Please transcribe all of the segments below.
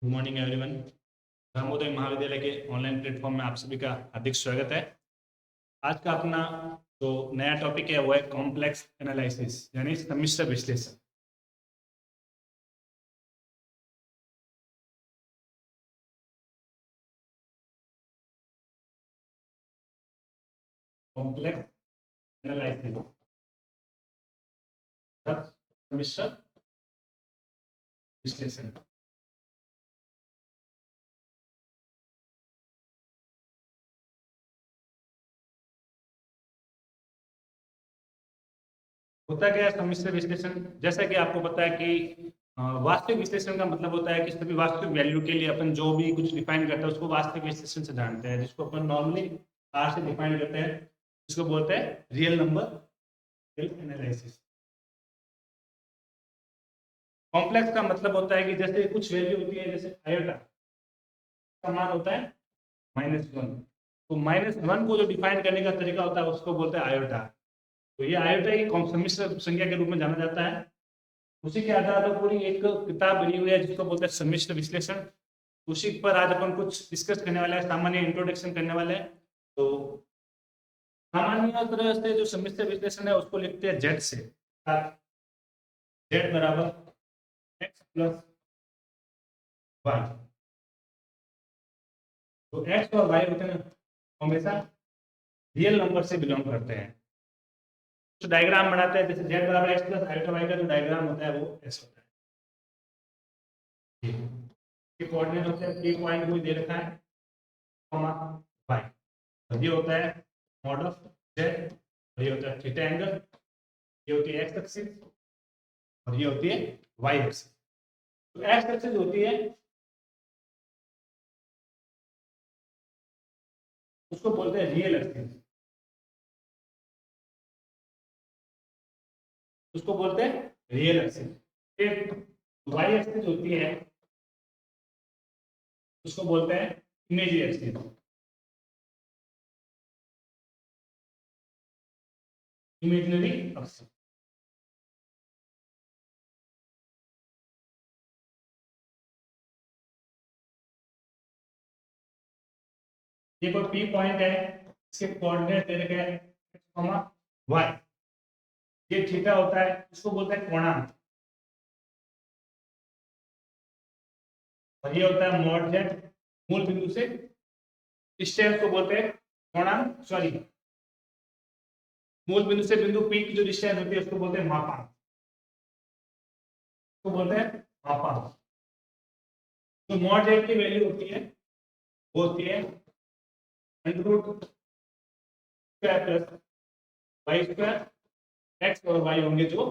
Good morning everyone. रामोदय महाविद्यालय के online platform में आप सभी का हार्दिक स्वागत है। आज का अपना जो नया टॉपिक है वो है कॉम्प्लेक्स एनालिसिस यानी सम्मिश्र विश्लेषण। कॉम्प्लेक्स एनालिसिस सम्मिश्र विश्लेषण। होता क्या है सम्मिश्र विश्लेषण? जैसा कि आपको पता है कि वास्तविक विश्लेषण का मतलब होता है कि सभी वास्तविक वैल्यू के लिए अपन जो भी कुछ डिफाइन करते हैं उसको वास्तविक विश्लेषण से जानते हैं, जिसको अपन नॉर्मली आर से डिफाइन करते हैं, जिसको बोलते हैं रियल नंबर एनालिसिस। कॉम्प्लेक्स का मतलब होता है कि जैसे कुछ वैल्यू होती है, जैसे आयोटा का मान होता है -1, तो -1 को जो डिफाइन करने का तरीका होता है उसको बोलते हैं आयोटा। तो ये आयोटा ही सम्मिश्र संख्या के रूप में जाना जाता है। उसी के आधार पर पूरी एक किताब बनी हुई है जिसको बोलते हैं सम्मिश्र विश्लेषण। उसी पर आज अपन कुछ डिस्कस करने वाले हैं, सामान्य इंट्रोडक्शन करने वाले हैं। तो सामान्य तरह से जो सम्मिश्र विश्लेषण है उसको लिखते हैं जेड से। जेड बराबर एक्स प्लस वाई। तो एक्स और वाई होते हैं हमेशा रियल नंबर से बिलोंग करते हैं। तो डायग्राम बनाते हैं, जैसे जेड बराबर एक्स प्लस आयोटा वाई का जो डायग्राम होता है वो ऐसा होता है। ये कोऑर्डिनेट होते हैं, पी पॉइंट कोई दे रखा है कॉमा वाई, और ये होता है मॉड ऑफ जेड, और ये होता है थीटा एंगल, ये होती है एक्स एक्सिस और ये होती है वाई एक्सिस। तो एक्स एक्सिस होती है उसको बोलते हैं रियल एक्सिस, उसको बोलते हैं रियल एक्सिस। फिर वाई एक्सिस होती है उसको बोलते हैं इमेजिनरी एक्सिस। Imaginary axis. ये कोई पी पॉइंट है, इसके कोऑर्डिनेट दे रखे हैं एक्स, वाई। ये थीटा होता है, इसको बोलते हैं कोणांक, और ये होता है मॉड जेड, मूल बिंदु से डिस्टेंस को बोलते हैं कोणांक, सॉरी मूल बिंदु से बिंदु पी की जो डिस्टेंस होती है उसको बोलते हैं मापांक, उसको बोलते हैं मापांक। तो मॉड जेड की वैल्यू होती है वो होती है under root square plus y square. X और वाई होंगे जो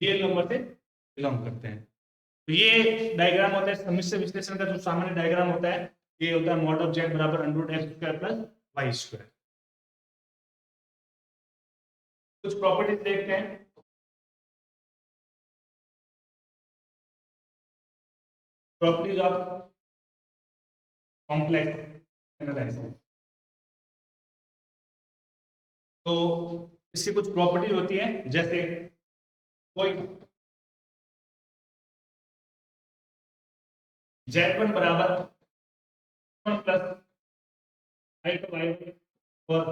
रियल नंबर से बिलोंग करते हैं। तो ये डायग्राम होता है सम्मिश्र विश्लेषण का, जो सामान्य डायग्राम होता है ये होता है मॉड ऑफ जेड बराबर under root x square plus y square. कुछ प्रॉपर्टीज देखते हैं। Properties of complex analysis. तो इसकी कुछ प्रॉपर्टी होती है, जैसे कोई z1 बराबर प्लस i2 और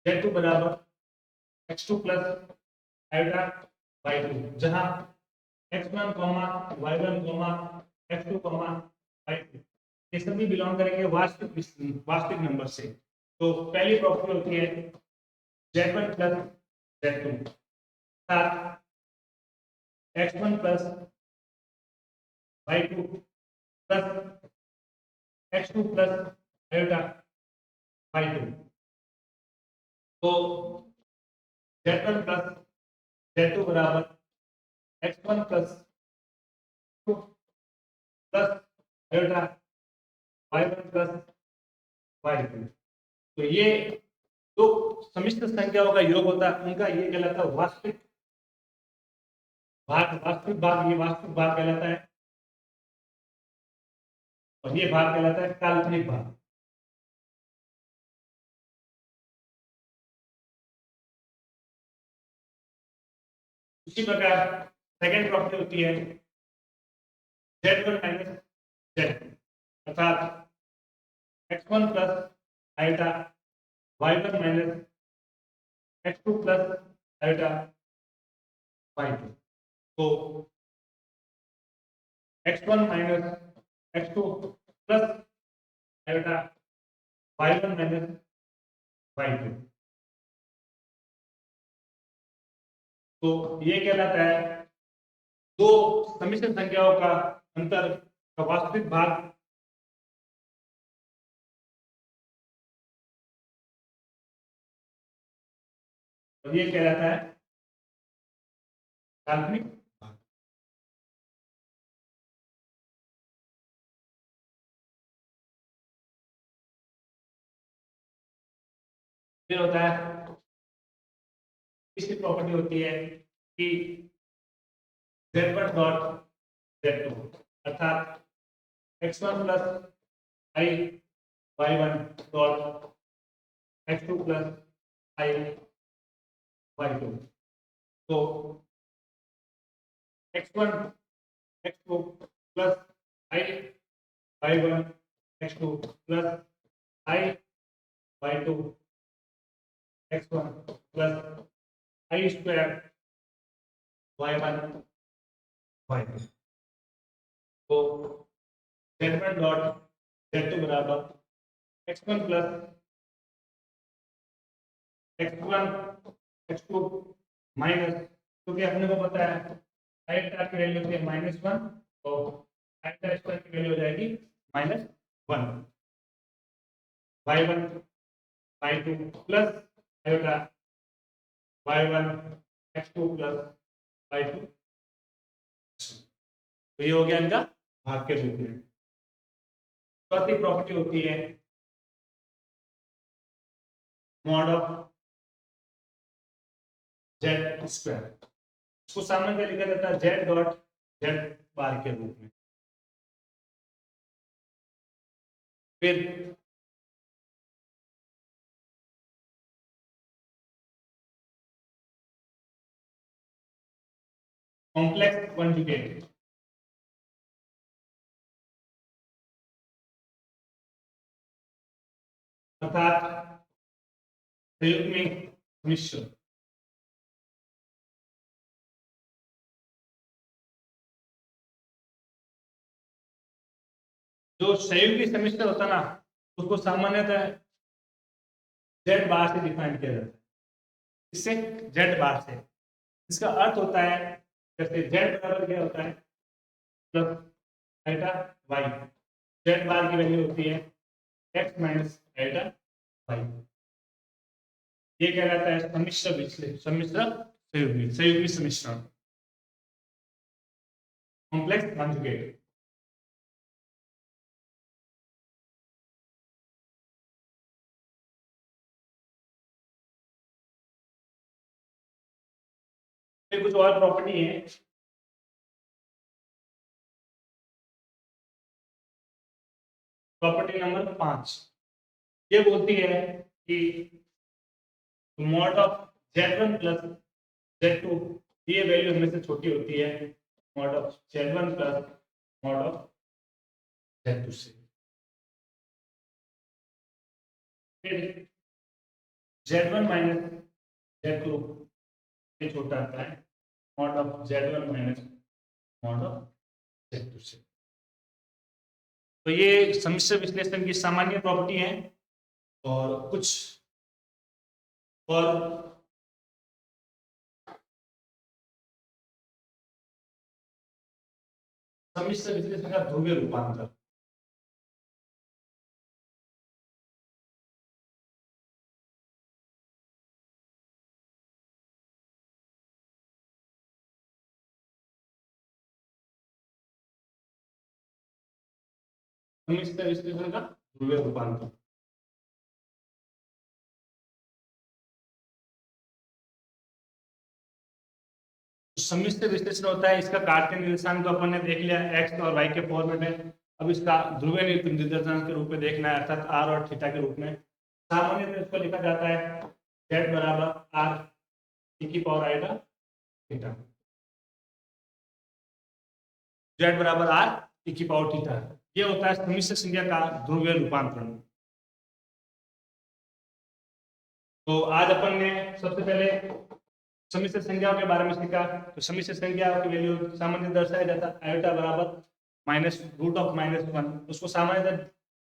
z2 बराबर x2 प्लस आयोटा y2, जहां x1 y1 x2 y2 ये सभी बिलोंग करेंगे वास्तविक नंबर से। तो पहली प्रॉपर्टी होती है z1 प्लस z2 साथ x1 plus y2 plus x2 plus iota y2। तो z1 प्लस z2 बराबर x1 plus 2 plus iota y1 plus y2। तो ये दो सम्मिश्र संख्याओं का योग होता है, उनका ये कहलाता है वास्तविक भाग। वास्तविक भाग, ये वास्तविक भाग कहलाता है, और ये भाग कहलाता है काल्पनिक भाग। उसी प्रकार सेकंड प्रॉपर्टी होती है z1 माइनस जेड, अर्थात x1 plus iota y1 minus x2 plus iota y2। तो x1 minus x2 plus iota y1 minus y2, तो ये कहलाता है दो सम्मिश्र संख्याओं का अंतर का वास्तविक भाग और ये कहलाता है काल्पनिक भाग। फिर होता है तीसरी प्रॉपर्टी होती है कि z1 डॉट z2, अर्थात x1 plus i y1 dot x2 plus i y2। तो x1 x2 plus i y1 x2 plus i y2 x1 plus i square y1 y2। तो z1 डॉट z2 बराबर x1 plus x1 x2 minus, क्योंकि अपने को पता है iota की value है -1, तो आयोटा स्क्वायर की वैल्यू हो जाएगी -1, y1 y2 plus iota y1 x2 plus y2। तो ये हो गया इनका भाग के रूप में। चौथी प्रॉपर्टी होती है मॉड ऑफ जेड स्क्वायर, इसको सामान्य लिखा जाता है जेड डॉट जेड बार के रूप में। फिर कॉम्प्लेक्स कॉन्जुगेट, अर्थात संयुग्मी मिश्र। जो संयुग्मी सम्मिश्र होता है ना, उसको सामान्यतः जेड बार से डिफाइन किया जाता है। इससे जेड बार से, इसका अर्थ होता है जैसे जेड बराबर क्या होता है प्लस आयोटा वाई, जेड बार की वैल्यू होती है एक्स माइनस आयोटा वाई। ये कहलाता है सम्मिश्र विश्लेषण, सम्मिश्र संयुग्मी, संयुग्मी सम्मिश्रण, कॉम्प्लेक्स कॉन्जुगेट। फिर कुछ और प्रॉपर्टी है। प्रॉपर्टी नंबर 5 ये बोलती है कि mod of z1 plus z2, ये वैल्यू हमें से छोटी होती है mod of z1 plus mod of z2 से। फिर z1 माइनस z2 ये छोटा आता है mod of z1 minus mod of z2 से। तो ये सम्मिश्र विश्लेषण की सामान्य प्रॉपर्टी है। और कुछ और सम्मिश्र विश्लेषण का ध्रुवीय रूपांतर, सम्मिश्र विश्लेषण का ध्रुवीय रूपांतर। सम्मिश्र विश्लेषण होता है, इसका कार्तीय निर्देशांक तो अपन ने देख लिया एक्स और वाई के फॉर्मेट में। अब इसका ध्रुवीय निर्देशांक के रूप में देखना है, अर्थात आर और थीटा के रूप में। सामान्यतः इसको लिखा जाता है जेड बराबर आर ई की पावर आएगा थीटा, जेड बराबर आर ई की पावर थीटा। ये होता है सम्मिश्र संख्या का ध्रुवीय रूपांतरण। तो आज अपन ने सबसे पहले सम्मिश्र संख्याओं के बारे में सीखा। तो सम्मिश्र संख्याओं की वैल्यू सामान्य दर्शाया जाता है आयोटा बराबर माइनस रूट ऑफ -1। उसको सामान्य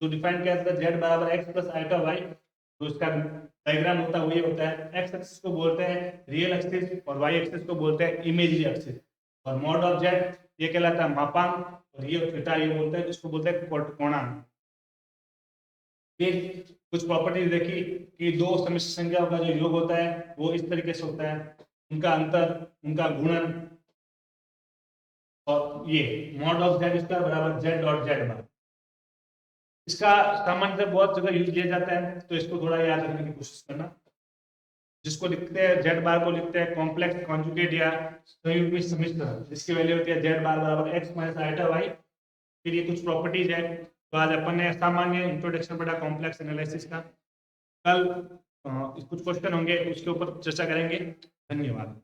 जो डिफाइन किया जाता है जेड बराबर एक्स प्लस आयोटा वाई। तो उसका डायग्राम होता है वही होता है। एक्स एक्सिस को बोलते हैं रियल एक्सिस और वाई एक्सिस को बोलते हैं इमेजिनरी एक्सिस। और मॉड ऑफ जेड ये कहलाता है मापांक, और ये थीटा ये बोलते हैं, इसको बोलते हैं कोणांक। फिर कुछ प्रॉपर्टीज देखी कि दो सम्मिश्र संख्याओं का जो योग होता है वो इस तरीके से होता है, उनका अंतर, उनका गुणन, और ये मॉड ऑफ जेड स्क्वायर बराबर जेड डॉट जेड बार। इसका सामान्यतः बहुत जगह यूज किया जाता है, तो इसको थोड़ा याद रखने की कोशिश करना। जिसको लिखते हैं जेड बार को लिखते हैं कॉम्प्लेक्स कॉन्जुगेट या संयुग्मी सम्मिश्र, जिसकी वैल्यू होती है जेड बार बराबर एक्स माइनस आयोटा वाई। फिर ये कुछ प्रॉपर्टीज है। तो आज अपन ने सामान्य इंट्रोडक्शन पढ़ा कॉम्प्लेक्स एनालिसिस का। कल कुछ क्वेश्चन होंगे उसके ऊपर चर्चा करेंगे। धन्यवाद।